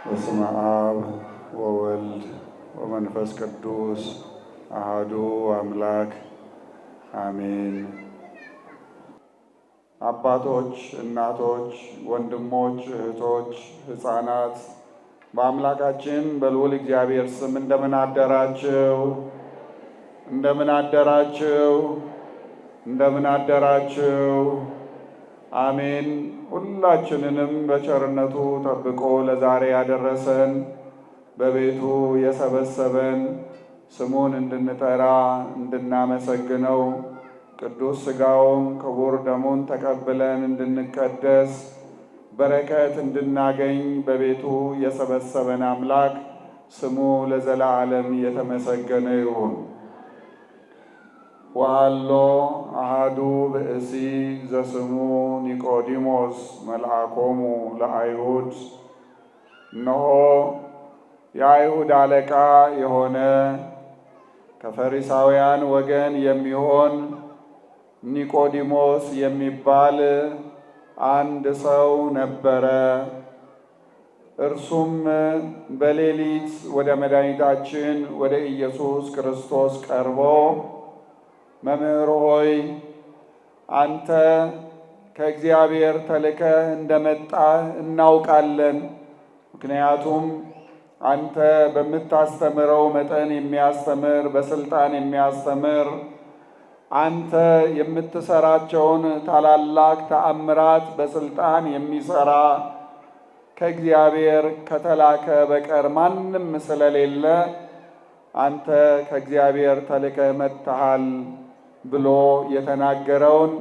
በስመ አብ ወወልድ ወመንፈስ ቅዱስ አሐዱ አምላክ አሜን። አባቶች፣ እናቶች፣ ወንድሞች፣ እህቶች፣ ሕፃናት በአምላካችን በልዑል እግዚአብሔር ስም እንደምን አደራችሁ? እንደምን አደራችሁ? እንደምን አደራችሁ? አሜን። ሁላችንንም በቸርነቱ ጠብቆ ለዛሬ ያደረሰን በቤቱ የሰበሰበን ስሙን እንድንጠራ እንድናመሰግነው ቅዱስ ሥጋውን ክቡር ደሙን ተቀብለን እንድንቀደስ በረከት እንድናገኝ በቤቱ የሰበሰበን አምላክ ስሙ ለዘላለም የተመሰገነ ይሁን። ወሃሎ አሐዱ ብእሲ ዘስሙ ኒቆዲሞስ መልአኮሙ ለአይሁድ። እነሆ የአይሁድ አለቃ የሆነ ከፈሪሳውያን ወገን የሚሆን ኒቆዲሞስ የሚባል አንድ ሰው ነበረ። እርሱም በሌሊት ወደ መድኃኒታችን ወደ ኢየሱስ ክርስቶስ ቀርቦ መምህር ሆይ አንተ ከእግዚአብሔር ተልከህ እንደመጣህ እናውቃለን። ምክንያቱም አንተ በምታስተምረው መጠን የሚያስተምር በስልጣን የሚያስተምር አንተ የምትሰራቸውን ታላላቅ ተአምራት በስልጣን የሚሰራ ከእግዚአብሔር ከተላከ በቀር ማንም ስለሌለ አንተ ከእግዚአብሔር ተልከህ መጥተሃል ብሎ የተናገረውን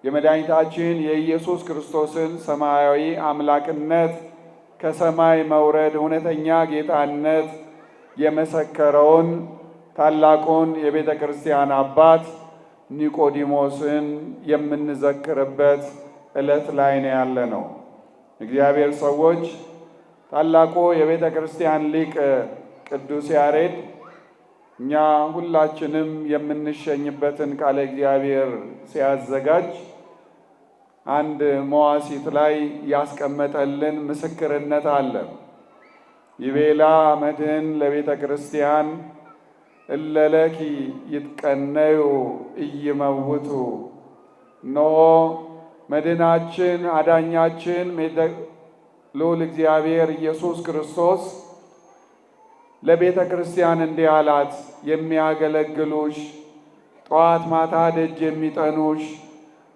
የመድኃኒታችን የኢየሱስ ክርስቶስን ሰማያዊ አምላክነት ከሰማይ መውረድ እውነተኛ ጌታነት የመሰከረውን ታላቁን የቤተ ክርስቲያን አባት ኒቆዲሞስን የምንዘክርበት ዕለት ላይ ነው ያለ ነው። እግዚአብሔር ሰዎች ታላቁ የቤተ ክርስቲያን ሊቅ ቅዱስ ያሬድ እኛ ሁላችንም የምንሸኝበትን ቃለ እግዚአብሔር ሲያዘጋጅ አንድ መዋሲት ላይ ያስቀመጠልን ምስክርነት አለ። ይቤላ መድኅን ለቤተ ክርስቲያን እለለኪ ይትቀነዩ ኢይመውቱ። እነሆ መድኅናችን አዳኛችን ልዑል እግዚአብሔር ኢየሱስ ክርስቶስ ለቤተ ክርስቲያን እንዲህ አላት፣ የሚያገለግሉሽ ጠዋት ማታ ደጅ የሚጠኑሽ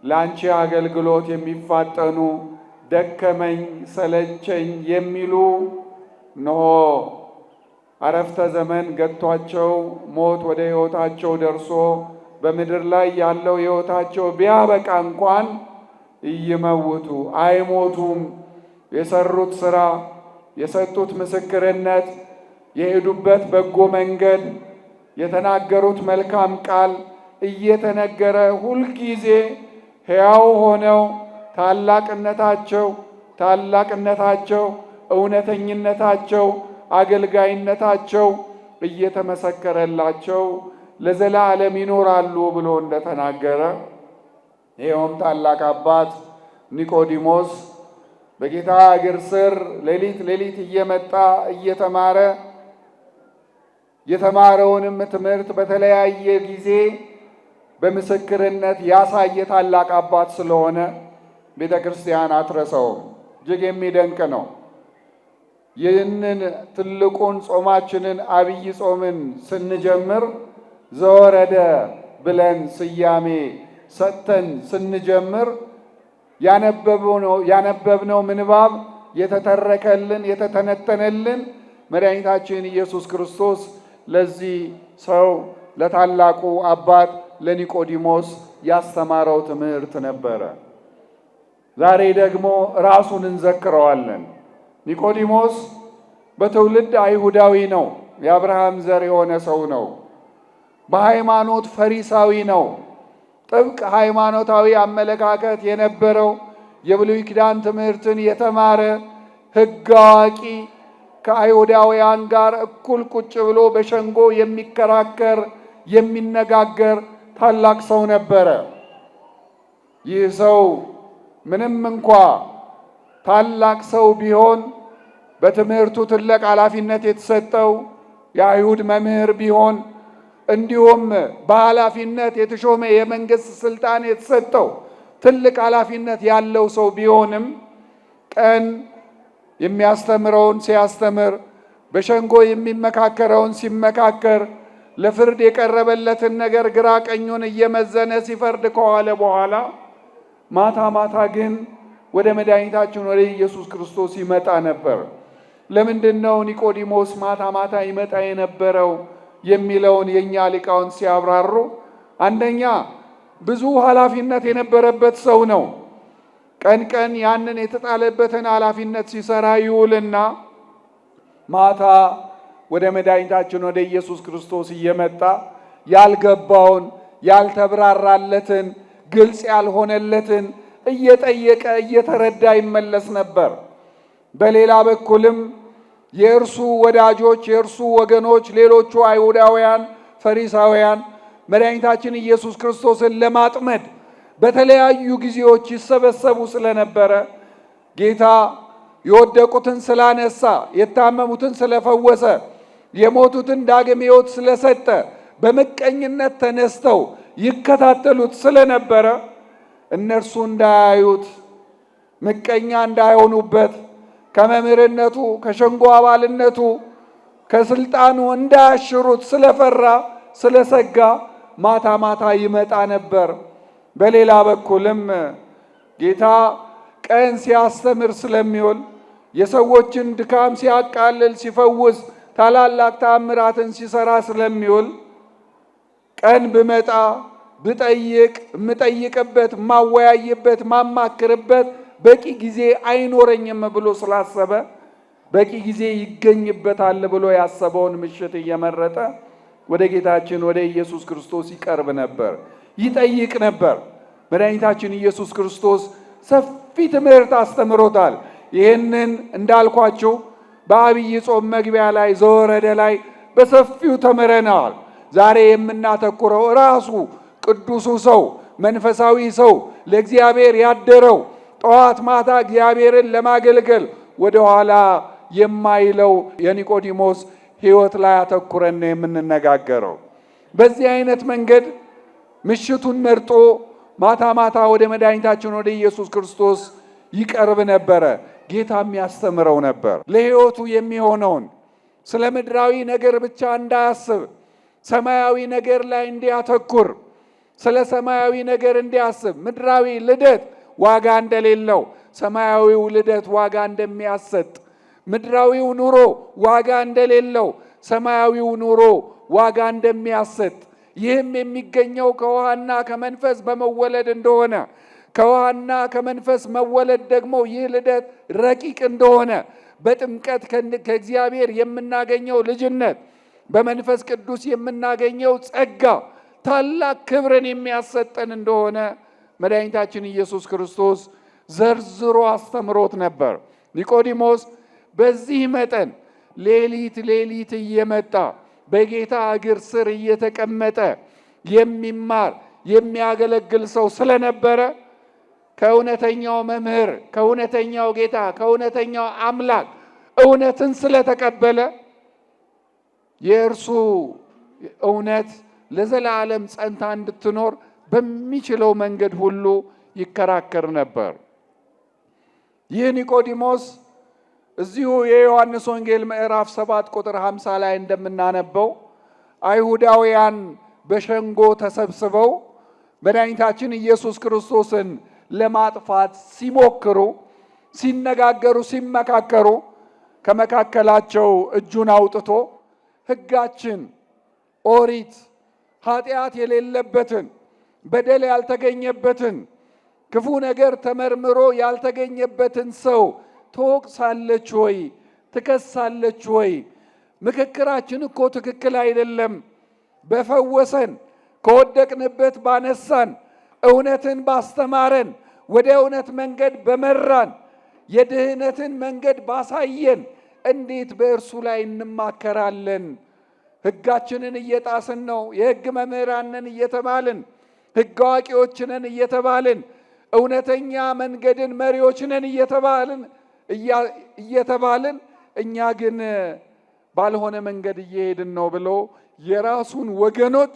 ለአንቺ አገልግሎት የሚፋጠኑ ደከመኝ ሰለቸኝ የሚሉ እነሆ አረፍተ ዘመን ገጥቷቸው ሞት ወደ ሕይወታቸው ደርሶ በምድር ላይ ያለው ሕይወታቸው ቢያበቃ እንኳን ኢይመውቱ አይሞቱም። የሰሩት ሥራ፣ የሰጡት ምስክርነት፣ የሄዱበት በጎ መንገድ፣ የተናገሩት መልካም ቃል እየተነገረ ሁልጊዜ ሕያው ሆነው ታላቅነታቸው፣ እውነተኝነታቸው፣ አገልጋይነታቸው እየተመሰከረላቸው ለዘላለም ይኖራሉ ብሎ እንደተናገረ ይኸውም ታላቅ አባት ኒቆዲሞስ በጌታ እግር ስር ሌሊት እየመጣ እየተማረ የተማረውንም ትምህርት በተለያየ ጊዜ በምስክርነት ያሳየ ታላቅ አባት ስለሆነ ቤተ ክርስቲያን አትረሳውም። እጅግ የሚደንቅ ነው። ይህንን ትልቁን ጾማችንን አብይ ጾምን ስንጀምር ዘወረደ ብለን ስያሜ ሰጥተን ስንጀምር ያነበብነው ምንባብ የተተረከልን የተተነተነልን መድኃኒታችን ኢየሱስ ክርስቶስ ለዚህ ሰው ለታላቁ አባት ለኒቆዲሞስ ያስተማረው ትምህርት ነበረ። ዛሬ ደግሞ ራሱን እንዘክረዋለን። ኒቆዲሞስ በትውልድ አይሁዳዊ ነው። የአብርሃም ዘር የሆነ ሰው ነው። በሃይማኖት ፈሪሳዊ ነው። ጥብቅ ሃይማኖታዊ አመለካከት የነበረው የብሉይ ኪዳን ትምህርትን የተማረ ሕግ አዋቂ ከአይሁዳውያን ጋር እኩል ቁጭ ብሎ በሸንጎ የሚከራከር የሚነጋገር ታላቅ ሰው ነበረ። ይህ ሰው ምንም እንኳ ታላቅ ሰው ቢሆን በትምህርቱ ትልቅ ኃላፊነት የተሰጠው የአይሁድ መምህር ቢሆን እንዲሁም በኃላፊነት የተሾመ የመንግስት ስልጣን የተሰጠው ትልቅ ኃላፊነት ያለው ሰው ቢሆንም ቀን የሚያስተምረውን ሲያስተምር፣ በሸንጎ የሚመካከረውን ሲመካከር፣ ለፍርድ የቀረበለትን ነገር ግራ ቀኙን እየመዘነ ሲፈርድ ከዋለ በኋላ ማታ ማታ ግን ወደ መድኃኒታችን ወደ ኢየሱስ ክርስቶስ ይመጣ ነበር። ለምንድን ነው ኒቆዲሞስ ማታ ማታ ይመጣ የነበረው የሚለውን የኛ ሊቃውንት ሲያብራሩ፣ አንደኛ ብዙ ኃላፊነት የነበረበት ሰው ነው። ቀን ቀን ያንን የተጣለበትን ኃላፊነት ሲሰራ ይውልና ማታ ወደ መድኃኒታችን ወደ ኢየሱስ ክርስቶስ እየመጣ ያልገባውን ያልተብራራለትን ግልጽ ያልሆነለትን እየጠየቀ እየተረዳ ይመለስ ነበር። በሌላ በኩልም የእርሱ ወዳጆች የእርሱ ወገኖች ሌሎቹ አይሁዳውያን ፈሪሳውያን መድኃኒታችን ኢየሱስ ክርስቶስን ለማጥመድ በተለያዩ ጊዜዎች ይሰበሰቡ ስለነበረ ጌታ የወደቁትን ስላነሳ፣ የታመሙትን ስለፈወሰ፣ የሞቱትን ዳግም ሕይወት ስለሰጠ በምቀኝነት ተነስተው ይከታተሉት ስለነበረ እነርሱ እንዳያዩት ምቀኛ እንዳይሆኑበት ከመምህርነቱ ከሸንጎ አባልነቱ ከስልጣኑ እንዳያሽሩት ስለፈራ ስለሰጋ ማታ ማታ ይመጣ ነበር። በሌላ በኩልም ጌታ ቀን ሲያስተምር ስለሚውል የሰዎችን ድካም ሲያቃልል ሲፈውስ ታላላቅ ተአምራትን ሲሰራ ስለሚውል ቀን ብመጣ ብጠይቅ የምጠይቅበት ማወያይበት ማማክርበት በቂ ጊዜ አይኖረኝም ብሎ ስላሰበ በቂ ጊዜ ይገኝበታል ብሎ ያሰበውን ምሽት እየመረጠ ወደ ጌታችን ወደ ኢየሱስ ክርስቶስ ይቀርብ ነበር፣ ይጠይቅ ነበር። መድኃኒታችን ኢየሱስ ክርስቶስ ሰፊ ትምህርት አስተምሮታል። ይህንን እንዳልኳችሁ በአብይ ጾም መግቢያ ላይ ዘወረደ ላይ በሰፊው ተምረናል። ዛሬ የምናተኩረው ራሱ ቅዱሱ ሰው መንፈሳዊ ሰው ለእግዚአብሔር ያደረው ጠዋት ማታ እግዚአብሔርን ለማገልገል ወደ ኋላ የማይለው የኒቆዲሞስ ሕይወት ላይ አተኩረን ነው የምንነጋገረው። በዚህ አይነት መንገድ ምሽቱን መርጦ ማታ ማታ ወደ መድኃኒታችን ወደ ኢየሱስ ክርስቶስ ይቀርብ ነበረ። ጌታም ያስተምረው ነበር። ለሕይወቱ የሚሆነውን ስለ ምድራዊ ነገር ብቻ እንዳያስብ ሰማያዊ ነገር ላይ እንዲያተኩር፣ ስለ ሰማያዊ ነገር እንዲያስብ፣ ምድራዊ ልደት ዋጋ እንደሌለው ሰማያዊው ልደት ዋጋ እንደሚያሰጥ፣ ምድራዊው ኑሮ ዋጋ እንደሌለው ሰማያዊው ኑሮ ዋጋ እንደሚያሰጥ፣ ይህም የሚገኘው ከውሃና ከመንፈስ በመወለድ እንደሆነ፣ ከውሃና ከመንፈስ መወለድ ደግሞ ይህ ልደት ረቂቅ እንደሆነ፣ በጥምቀት ከእግዚአብሔር የምናገኘው ልጅነት፣ በመንፈስ ቅዱስ የምናገኘው ጸጋ ታላቅ ክብርን የሚያሰጠን እንደሆነ መድኃኒታችን ኢየሱስ ክርስቶስ ዘርዝሮ አስተምሮት ነበር። ኒቆዲሞስ በዚህ መጠን ሌሊት ሌሊት እየመጣ በጌታ እግር ስር እየተቀመጠ የሚማር የሚያገለግል ሰው ስለነበረ ከእውነተኛው መምህር ከእውነተኛው ጌታ ከእውነተኛው አምላክ እውነትን ስለተቀበለ የእርሱ እውነት ለዘላለም ጸንታ እንድትኖር በሚችለው መንገድ ሁሉ ይከራከር ነበር። ይህ ኒቆዲሞስ እዚሁ የዮሐንስ ወንጌል ምዕራፍ 7 ቁጥር 50 ላይ እንደምናነበው አይሁዳውያን በሸንጎ ተሰብስበው መድኃኒታችን ኢየሱስ ክርስቶስን ለማጥፋት ሲሞክሩ፣ ሲነጋገሩ፣ ሲመካከሩ ከመካከላቸው እጁን አውጥቶ ሕጋችን ኦሪት ኃጢአት የሌለበትን በደል ያልተገኘበትን ክፉ ነገር ተመርምሮ ያልተገኘበትን ሰው ትወቅሳለች ወይ? ትከሳለች ወይ? ምክክራችን እኮ ትክክል አይደለም። በፈወሰን ከወደቅንበት ባነሳን እውነትን ባስተማረን ወደ እውነት መንገድ በመራን የድህነትን መንገድ ባሳየን እንዴት በእርሱ ላይ እንማከራለን? ሕጋችንን እየጣስን ነው። የሕግ መምህራን ነን እየተባልን፣ ሕግ አዋቂዎች ነን እየተባልን፣ እውነተኛ መንገድን መሪዎች ነን እየተባልን እኛ ግን ባልሆነ መንገድ እየሄድን ነው ብሎ የራሱን ወገኖች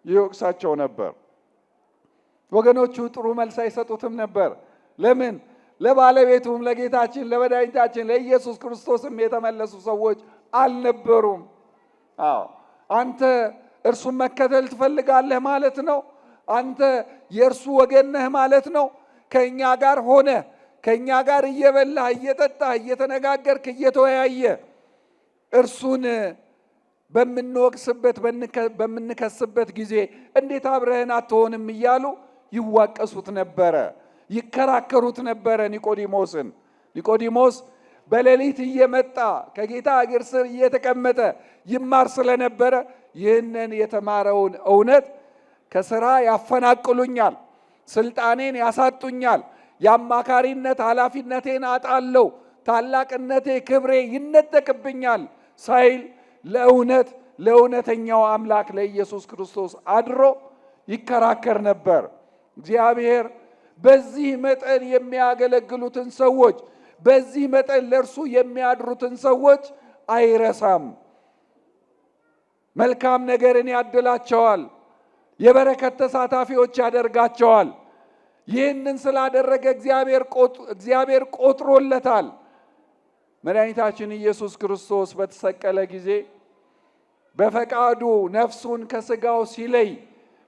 ይወቅሳቸው ነበር። ወገኖቹ ጥሩ መልስ አይሰጡትም ነበር። ለምን? ለባለቤቱም ለጌታችን ለመድኃኒታችን ለኢየሱስ ክርስቶስም የተመለሱ ሰዎች አልነበሩም። አዎ አንተ እርሱን መከተል ትፈልጋለህ ማለት ነው? አንተ የእርሱ ወገን ነህ ማለት ነው? ከእኛ ጋር ሆነ ከእኛ ጋር እየበላህ እየጠጣህ እየተነጋገርክ እየተወያየ እርሱን በምንወቅስበት በምንከስበት ጊዜ እንዴት አብረህን አትሆንም እያሉ ይዋቀሱት ነበረ፣ ይከራከሩት ነበረ ኒቆዲሞስን። ኒቆዲሞስ በሌሊት እየመጣ ከጌታ እግር ስር እየተቀመጠ ይማር ስለነበረ ይህንን የተማረውን እውነት ከስራ ያፈናቅሉኛል፣ ስልጣኔን ያሳጡኛል፣ የአማካሪነት ኃላፊነቴን አጣለው፣ ታላቅነቴ ክብሬ ይነጠቅብኛል ሳይል ለእውነተኛው አምላክ ለኢየሱስ ክርስቶስ አድሮ ይከራከር ነበር። እግዚአብሔር በዚህ መጠን የሚያገለግሉትን ሰዎች፣ በዚህ መጠን ለእርሱ የሚያድሩትን ሰዎች አይረሳም። መልካም ነገርን ያድላቸዋል፣ የበረከት ተሳታፊዎች ያደርጋቸዋል። ይህንን ስላደረገ እግዚአብሔር ቆጥሮለታል። መድኃኒታችን ኢየሱስ ክርስቶስ በተሰቀለ ጊዜ በፈቃዱ ነፍሱን ከስጋው ሲለይ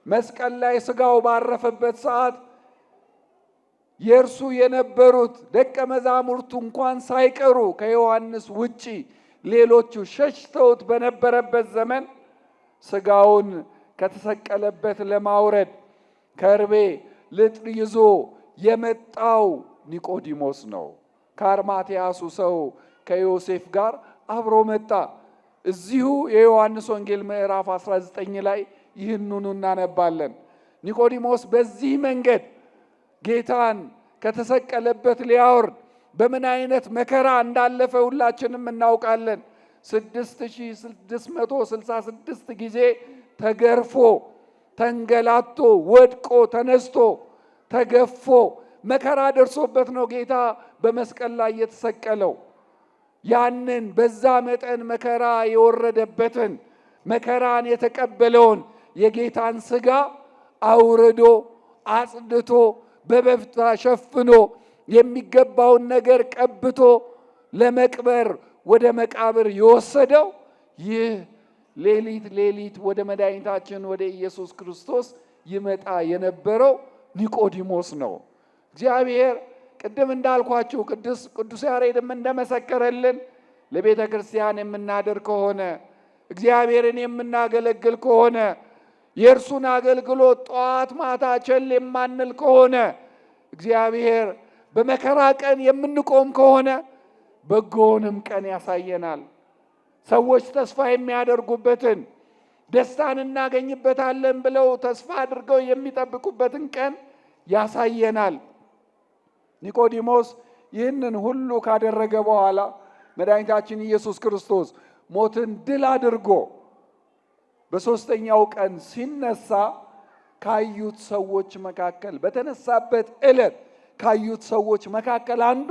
መስቀል ላይ ስጋው ባረፈበት ሰዓት የእርሱ የነበሩት ደቀ መዛሙርቱ እንኳን ሳይቀሩ ከዮሐንስ ውጪ ሌሎቹ ሸሽተውት በነበረበት ዘመን ስጋውን ከተሰቀለበት ለማውረድ ከርቤ ልጥ ይዞ የመጣው ኒቆዲሞስ ነው። ከአርማትያሱ ሰው ከዮሴፍ ጋር አብሮ መጣ። እዚሁ የዮሐንስ ወንጌል ምዕራፍ 19 ላይ ይህንኑ እናነባለን። ኒቆዲሞስ በዚህ መንገድ ጌታን ከተሰቀለበት ሊያወርድ በምን አይነት መከራ እንዳለፈ ሁላችንም እናውቃለን። 6666 ጊዜ ተገርፎ ተንገላቶ ወድቆ ተነስቶ ተገፎ መከራ ደርሶበት ነው ጌታ በመስቀል ላይ የተሰቀለው። ያንን በዛ መጠን መከራ የወረደበትን መከራን የተቀበለውን የጌታን ስጋ አውርዶ አጽድቶ በበፍታ ሸፍኖ የሚገባውን ነገር ቀብቶ ለመቅበር ወደ መቃብር የወሰደው ይህ ሌሊት ወደ መድኃኒታችን ወደ ኢየሱስ ክርስቶስ ይመጣ የነበረው ኒቆዲሞስ ነው። እግዚአብሔር ቅድም እንዳልኳችሁ ቅዱስ ያሬድም እንደመሰከረልን ለቤተ ክርስቲያን የምናደር ከሆነ እግዚአብሔርን የምናገለግል ከሆነ የእርሱን አገልግሎት ጠዋት ማታ ቸል የማንል ከሆነ እግዚአብሔር በመከራ ቀን የምንቆም ከሆነ በጎንም ቀን ያሳየናል። ሰዎች ተስፋ የሚያደርጉበትን ደስታን እናገኝበታለን ብለው ተስፋ አድርገው የሚጠብቁበትን ቀን ያሳየናል። ኒቆዲሞስ ይህንን ሁሉ ካደረገ በኋላ መድኃኒታችን ኢየሱስ ክርስቶስ ሞትን ድል አድርጎ በሦስተኛው ቀን ሲነሳ ካዩት ሰዎች መካከል በተነሳበት ዕለት ካዩት ሰዎች መካከል አንዱ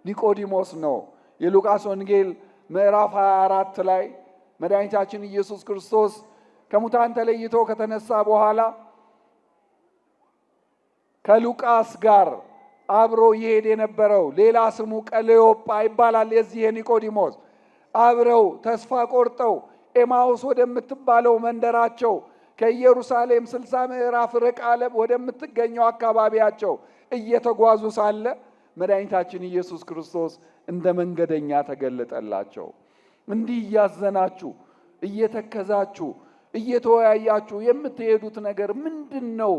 ኒቆዲሞስ ነው። የሉቃስ ወንጌል ምዕራፍ 24 ላይ መድኃኒታችን ኢየሱስ ክርስቶስ ከሙታን ተለይቶ ከተነሳ በኋላ ከሉቃስ ጋር አብሮ ይሄድ የነበረው ሌላ ስሙ ቀለዮጳ ይባላል። የዚህ የኒቆዲሞስ አብረው ተስፋ ቆርጠው ኤማውስ ወደምትባለው መንደራቸው ከኢየሩሳሌም 60 ምዕራፍ ርቃ ወደምትገኘው አካባቢያቸው እየተጓዙ ሳለ መድኃኒታችን ኢየሱስ ክርስቶስ እንደ መንገደኛ ተገለጠላቸው። እንዲህ እያዘናችሁ እየተከዛችሁ እየተወያያችሁ የምትሄዱት ነገር ምንድን ነው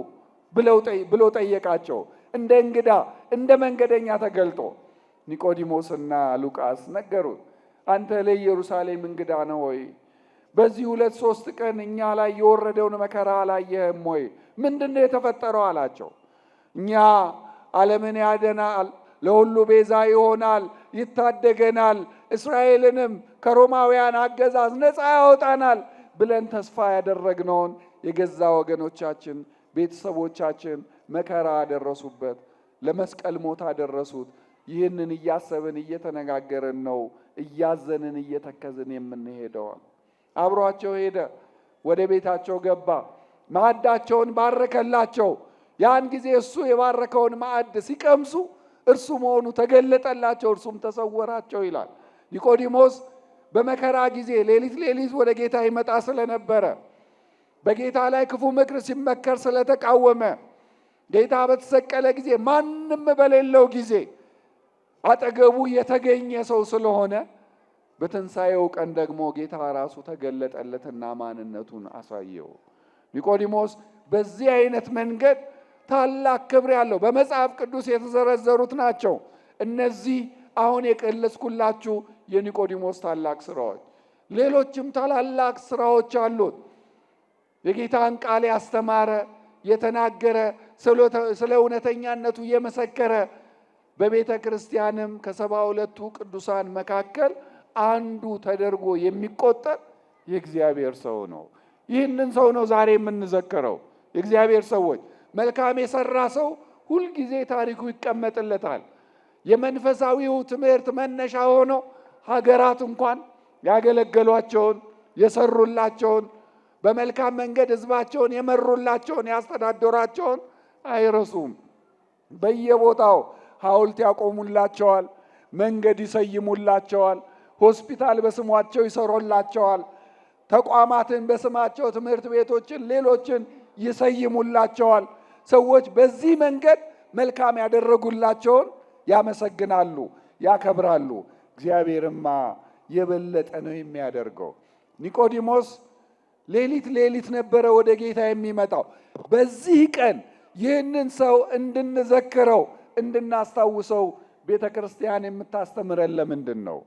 ብሎ ጠየቃቸው። እንደ እንግዳ እንደ መንገደኛ ተገልጦ ኒቆዲሞስና ሉቃስ ነገሩት። አንተ ለኢየሩሳሌም እንግዳ ነው ወይ? በዚህ 2-3 ቀን እኛ ላይ የወረደውን መከራ አላየህም ወይ? ምንድን ነው የተፈጠረው አላቸው። እኛ ዓለምን ያድናል፣ ለሁሉ ቤዛ ይሆናል፣ ይታደገናል፣ እስራኤልንም ከሮማውያን አገዛዝ ነፃ ያወጣናል ብለን ተስፋ ያደረግነውን የገዛ ወገኖቻችን ቤተሰቦቻችን መከራ አደረሱበት፣ ለመስቀል ሞት አደረሱት። ይህንን እያሰብን እየተነጋገርን ነው፣ እያዘንን እየተከዝን የምንሄደው። አብሯቸው ሄደ፣ ወደ ቤታቸው ገባ፣ ማዕዳቸውን ባረከላቸው። ያን ጊዜ እሱ የባረከውን ማዕድ ሲቀምሱ እርሱ መሆኑ ተገለጠላቸው፣ እርሱም ተሰወራቸው ይላል። ኒቆዲሞስ በመከራ ጊዜ ሌሊት ወደ ጌታ ይመጣ ስለነበረ በጌታ ላይ ክፉ ምክር ሲመከር ስለተቃወመ ጌታ በተሰቀለ ጊዜ ማንም በሌለው ጊዜ አጠገቡ የተገኘ ሰው ስለሆነ በትንሣኤው ቀን ደግሞ ጌታ ራሱ ተገለጠለትና ማንነቱን አሳየው። ኒቆዲሞስ በዚህ አይነት መንገድ ታላቅ ክብር ያለው በመጽሐፍ ቅዱስ የተዘረዘሩት ናቸው። እነዚህ አሁን የገለጽኩላችሁ የኒቆዲሞስ ታላቅ ስራዎች፣ ሌሎችም ታላላቅ ስራዎች አሉት። የጌታን ቃል ያስተማረ የተናገረ፣ ስለ እውነተኛነቱ የመሰከረ፣ በቤተ ክርስቲያንም ከ72ቱ ቅዱሳን መካከል አንዱ ተደርጎ የሚቆጠር የእግዚአብሔር ሰው ነው። ይህንን ሰው ነው ዛሬ የምንዘክረው። የእግዚአብሔር ሰዎች መልካም የሰራ ሰው ሁልጊዜ ታሪኩ ይቀመጥለታል። የመንፈሳዊው ትምህርት መነሻ ሆኖ ሀገራት እንኳን ያገለገሏቸውን የሰሩላቸውን በመልካም መንገድ ሕዝባቸውን የመሩላቸውን ያስተዳደሯቸውን አይረሱም። በየቦታው ሐውልት ያቆሙላቸዋል፣ መንገድ ይሰይሙላቸዋል፣ ሆስፒታል በስማቸው ይሰሩላቸዋል፣ ተቋማትን በስማቸው ትምህርት ቤቶችን፣ ሌሎችን ይሰይሙላቸዋል። ሰዎች በዚህ መንገድ መልካም ያደረጉላቸውን ያመሰግናሉ፣ ያከብራሉ። እግዚአብሔርማ የበለጠ ነው የሚያደርገው። ኒቆዲሞስ ሌሊት ነበረ ወደ ጌታ የሚመጣው። በዚህ ቀን ይህንን ሰው እንድንዘክረው እንድናስታውሰው ቤተ ክርስቲያን የምታስተምረን ለምንድን ነው?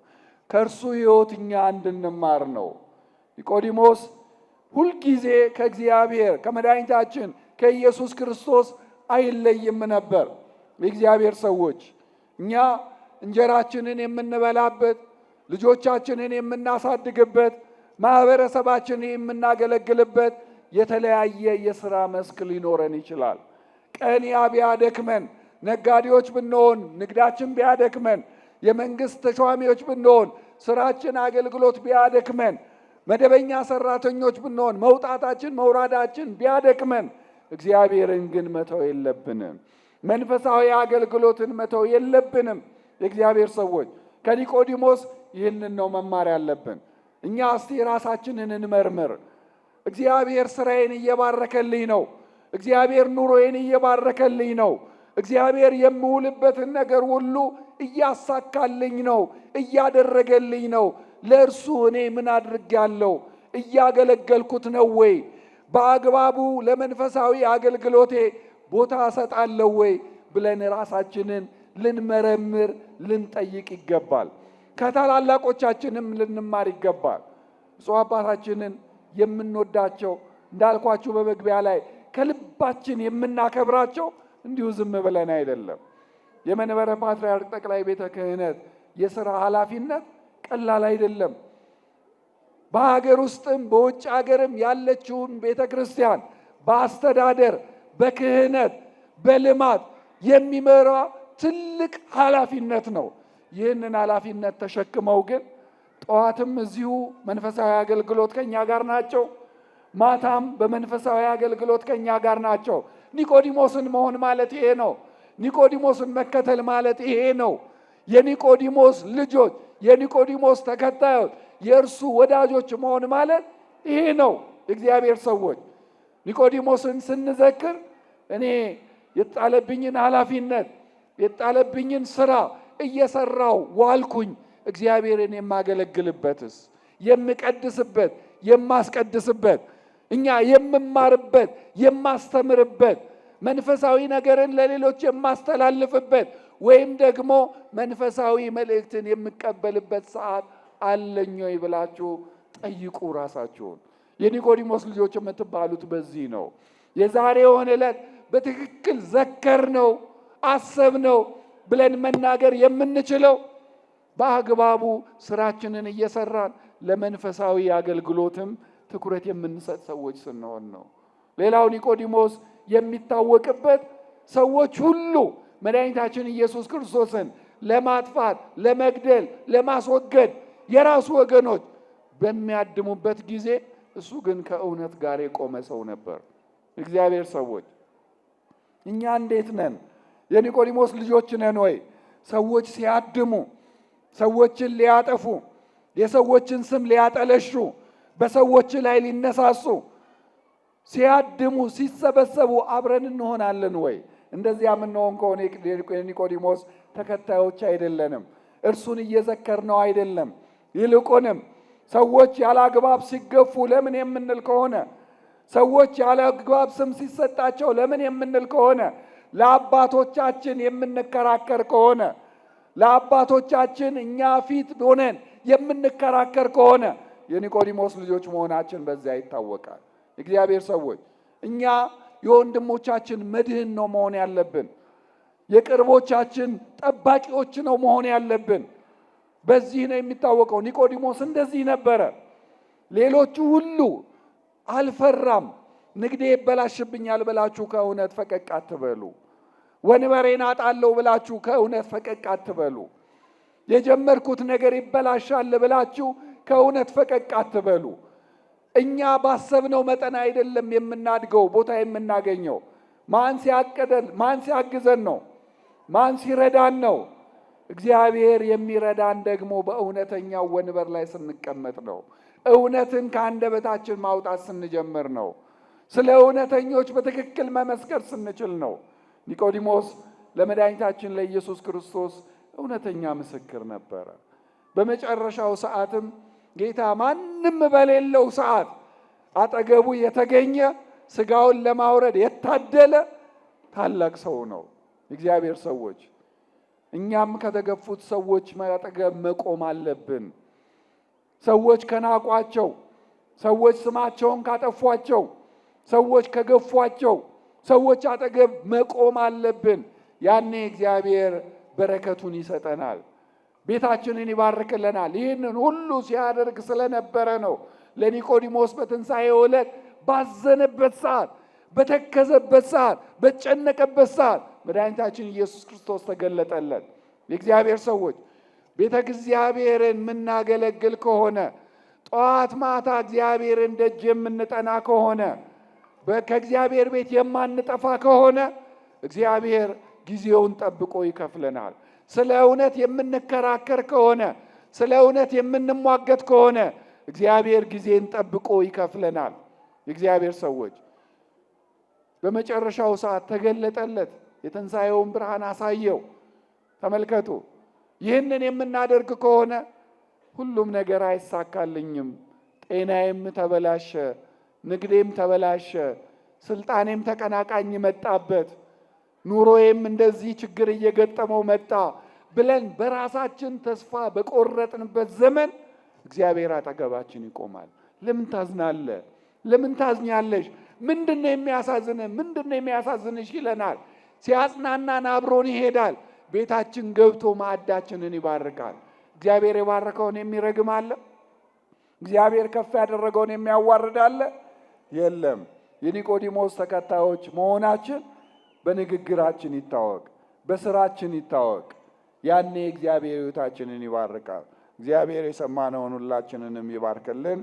ከእርሱ ሕይወት እኛ እንድንማር ነው። ኒቆዲሞስ ሁልጊዜ ከእግዚአብሔር ከመድኃኒታችን ከኢየሱስ ክርስቶስ አይለይም ነበር። የእግዚአብሔር ሰዎች እኛ እንጀራችንን የምንበላበት፣ ልጆቻችንን የምናሳድግበት፣ ማህበረሰባችንን የምናገለግልበት የተለያየ የሥራ መስክ ሊኖረን ይችላል። ቀን ያ ቢያደክመን፣ ነጋዴዎች ብንሆን ንግዳችን ቢያደክመን፣ የመንግስት ተሿሚዎች ብንሆን ስራችን አገልግሎት ቢያደክመን፣ መደበኛ ሰራተኞች ብንሆን መውጣታችን መውራዳችን ቢያደክመን፣ እግዚአብሔርን ግን መተው የለብንም። መንፈሳዊ አገልግሎትን መተው የለብንም። የእግዚአብሔር ሰዎች ከኒቆዲሞስ ይህንን ነው መማር ያለብን። እኛ እስቲ ራሳችንን እንመርምር። እግዚአብሔር ስራዬን እየባረከልኝ ነው። እግዚአብሔር ኑሮዬን እየባረከልኝ ነው። እግዚአብሔር የምውልበትን ነገር ሁሉ እያሳካልኝ ነው፣ እያደረገልኝ ነው። ለእርሱ እኔ ምን አድርጌያለሁ? እያገለገልኩት ነው ወይ? በአግባቡ ለመንፈሳዊ አገልግሎቴ ቦታ እሰጣለሁ ወይ ብለን ራሳችንን ልንመረምር ልንጠይቅ ይገባል። ከታላላቆቻችንም ልንማር ይገባል። ብፁዕ አባታችንን የምንወዳቸው እንዳልኳችሁ በመግቢያ ላይ ከልባችን የምናከብራቸው እንዲሁ ዝም ብለን አይደለም። የመንበረ ፓትርያርክ ጠቅላይ ቤተ ክህነት የሥራ ኃላፊነት ቀላል አይደለም። በሀገር ውስጥም በውጭ ሀገርም ያለችውን ቤተ ክርስቲያን በአስተዳደር በክህነት በልማት የሚመራ ትልቅ ኃላፊነት ነው። ይህንን ኃላፊነት ተሸክመው ግን ጠዋትም እዚሁ መንፈሳዊ አገልግሎት ከኛ ጋር ናቸው፣ ማታም በመንፈሳዊ አገልግሎት ከኛ ጋር ናቸው። ኒቆዲሞስን መሆን ማለት ይሄ ነው። ኒቆዲሞስን መከተል ማለት ይሄ ነው። የኒቆዲሞስ ልጆች፣ የኒቆዲሞስ ተከታዮች፣ የእርሱ ወዳጆች መሆን ማለት ይሄ ነው። እግዚአብሔር ሰዎች ኒቆዲሞስን ስንዘክር እኔ የጣለብኝን ኃላፊነት የጣለብኝን ስራ እየሰራው ዋልኩኝ፣ እግዚአብሔርን የማገለግልበትስ የምቀድስበት የማስቀድስበት እኛ የምማርበት የማስተምርበት መንፈሳዊ ነገርን ለሌሎች የማስተላልፍበት ወይም ደግሞ መንፈሳዊ መልእክትን የምቀበልበት ሰዓት አለኝ ወይ ብላችሁ ጠይቁ ራሳችሁን። የኒቆዲሞስ ልጆች የምትባሉት በዚህ ነው። የዛሬውን ዕለት በትክክል ዘከር ነው፣ አሰብነው ብለን መናገር የምንችለው በአግባቡ ስራችንን እየሰራን ለመንፈሳዊ አገልግሎትም ትኩረት የምንሰጥ ሰዎች ስንሆን ነው። ሌላው ኒቆዲሞስ የሚታወቅበት ሰዎች ሁሉ መድኃኒታችን ኢየሱስ ክርስቶስን ለማጥፋት፣ ለመግደል፣ ለማስወገድ የራሱ ወገኖች በሚያድሙበት ጊዜ እሱ ግን ከእውነት ጋር የቆመ ሰው ነበር። እግዚአብሔር ሰዎች እኛ እንዴት ነን? የኒቆዲሞስ ልጆች ነን ወይ? ሰዎች ሲያድሙ፣ ሰዎችን ሊያጠፉ፣ የሰዎችን ስም ሊያጠለሹ፣ በሰዎች ላይ ሊነሳሱ ሲያድሙ፣ ሲሰበሰቡ አብረን እንሆናለን ወይ? እንደዚያ የምንሆን ከሆነ የኒቆዲሞስ ተከታዮች አይደለንም። እርሱን እየዘከርነው አይደለም። ይልቁንም ሰዎች ያለ አግባብ ሲገፉ ለምን የምንል ከሆነ፣ ሰዎች ያለ አግባብ ስም ሲሰጣቸው ለምን የምንል ከሆነ፣ ለአባቶቻችን የምንከራከር ከሆነ፣ ለአባቶቻችን እኛ ፊት ሆነን የምንከራከር ከሆነ የኒቆዲሞስ ልጆች መሆናችን በዚያ ይታወቃል። እግዚአብሔር ሰዎች እኛ የወንድሞቻችን መድህን ነው መሆን ያለብን። የቅርቦቻችን ጠባቂዎች ነው መሆን ያለብን። በዚህ ነው የሚታወቀው። ኒቆዲሞስ እንደዚህ ነበረ። ሌሎቹ ሁሉ አልፈራም። ንግዴ ይበላሽብኛል ብላችሁ ከእውነት ፈቀቅ አትበሉ። ወንበሬን አጣለሁ ብላችሁ ከእውነት ፈቀቅ አትበሉ። የጀመርኩት ነገር ይበላሻል ብላችሁ ከእውነት ፈቀቅ አትበሉ። እኛ ባሰብነው መጠን አይደለም የምናድገው ቦታ የምናገኘው። ማን ሲያቀደን፣ ማን ሲያግዘን ነው? ማን ሲረዳን ነው? እግዚአብሔር የሚረዳን ደግሞ በእውነተኛው ወንበር ላይ ስንቀመጥ ነው። እውነትን ከአንደበታችን ማውጣት ስንጀምር ነው። ስለ እውነተኞች በትክክል መመስከር ስንችል ነው። ኒቆዲሞስ ለመድኃኒታችን ለኢየሱስ ክርስቶስ እውነተኛ ምስክር ነበረ። በመጨረሻው ሰዓትም ጌታ ማንም በሌለው ሰዓት አጠገቡ የተገኘ ስጋውን ለማውረድ የታደለ ታላቅ ሰው ነው። እግዚአብሔር ሰዎች እኛም ከተገፉት ሰዎች አጠገብ መቆም አለብን። ሰዎች ከናቋቸው፣ ሰዎች ስማቸውን ካጠፏቸው፣ ሰዎች ከገፏቸው ሰዎች አጠገብ መቆም አለብን። ያኔ እግዚአብሔር በረከቱን ይሰጠናል፣ ቤታችንን ይባርክልናል። ይህንን ሁሉ ሲያደርግ ስለነበረ ነው ለኒቆዲሞስ በትንሣኤው ዕለት ባዘነበት ሰዓት፣ በተከዘበት ሰዓት፣ በተጨነቀበት ሰዓት መድኃኒታችን ኢየሱስ ክርስቶስ ተገለጠለት። የእግዚአብሔር ሰዎች ቤተ እግዚአብሔርን የምናገለግል ከሆነ፣ ጠዋት ማታ እግዚአብሔርን ደጅ የምንጠና ከሆነ፣ ከእግዚአብሔር ቤት የማንጠፋ ከሆነ እግዚአብሔር ጊዜውን ጠብቆ ይከፍለናል። ስለ እውነት የምንከራከር ከሆነ፣ ስለ እውነት የምንሟገት ከሆነ እግዚአብሔር ጊዜን ጠብቆ ይከፍለናል። የእግዚአብሔር ሰዎች በመጨረሻው ሰዓት ተገለጠለት፣ የትንሣኤውን ብርሃን አሳየው። ተመልከቱ፣ ይህንን የምናደርግ ከሆነ ሁሉም ነገር አይሳካልኝም፣ ጤናዬም ተበላሸ፣ ንግዴም ተበላሸ፣ ስልጣኔም ተቀናቃኝ መጣበት፣ ኑሮዬም እንደዚህ ችግር እየገጠመው መጣ ብለን በራሳችን ተስፋ በቆረጥንበት ዘመን እግዚአብሔር አጠገባችን ይቆማል። ለምን ታዝናለህ? ለምን ታዝኛለሽ? ምንድነው የሚያሳዝንህ? ምንድነው የሚያሳዝንሽ ይለናል። ሲያጽናናን አብሮን ይሄዳል። ቤታችን ገብቶ ማዕዳችንን ይባርካል። እግዚአብሔር የባረከውን የሚረግም አለ? እግዚአብሔር ከፍ ያደረገውን የሚያዋርድ አለ? የለም። የኒቆዲሞስ ተከታዮች መሆናችን በንግግራችን ይታወቅ፣ በስራችን ይታወቅ። ያኔ እግዚአብሔር ሕይወታችንን ይባርካል። እግዚአብሔር የሰማነውን ሁላችንንም ይባርክልን።